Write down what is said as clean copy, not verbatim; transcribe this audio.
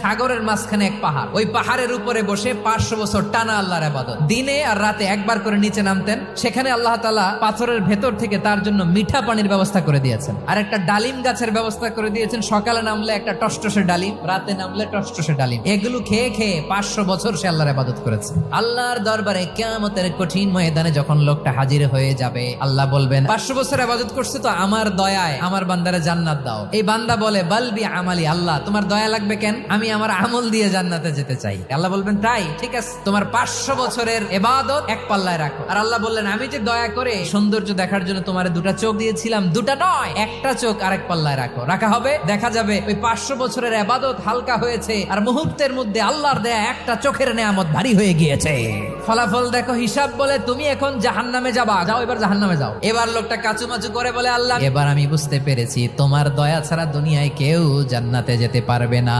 সাগরের মাঝখানে এক পাহাড়, ওই পাহাড়ের উপরে বসে 500 বছর টানা আল্লাহর ইবাদত। দিনে আর রাতে একবার করে নিচে নামতেন। সেখানে আল্লাহ তাআলা পাথরের ভেতর থেকে তার জন্য মিঠা পানির ব্যবস্থা করে দিয়েছেন, আর একটা ডালিম গাছের ব্যবস্থা করে দিয়েছেন। সকালে নামলে একটা টসটসে ডালিম, রাতে নামলে টসটসে ডালিম। এগুলো খেয়ে খেয়ে 500 বছর সে আল্লাহর ইবাদত করেছে। আল্লাহর দরবারে কিয়ামতের কঠিন ময়দানে যখন লোকটা হাজির হয়ে যাবে, আল্লাহ বলবেন 500 বছর ইবাদত করছে তো আমার দয়ায় আমার বান্দারে জান্নাত দাও। এই বান্দা বলে বালবি আমালি, আল্লাহ তোমার দয়া লাগবে কেন, আমি আমার আমল দিয়ে জান্নাতে যেতে চাই। আল্লাহ বলবেন তাই, ঠিক আছে, তোমার 500 বছরের ইবাদত এক পাল্লায় রাখো। আর আল্লাহ বললেন আমি যে দয়া করে সৌন্দর্য দেখার জন্য তোমার দুটা চোখ দিয়েছিলাম, দুটা নয় একটা চোখ আরেক পাল্লায় রাখো। রাখা হবে, দেখা যাবে ওই 500 বছরের ইবাদত হালকা হয়েছে, আর মুহূর্তের মধ্যে আল্লাহর দেয়া একটা চোখের নেয়ামত ভারী হয়ে গিয়েছে। ফলাফল দেখো, হিসাব বলে তুমি এখন জাহান্নামে যাবা, যাও এবার জাহান্নামে যাও। এবার লোকটা কাচুমাচু করে বলে আল্লাহ এবার আমি বুঝতে পেরেছি তোমার দয়া ছাড়া দুনিয়ায় কেউ জান্নাতে যেতে পারবে না।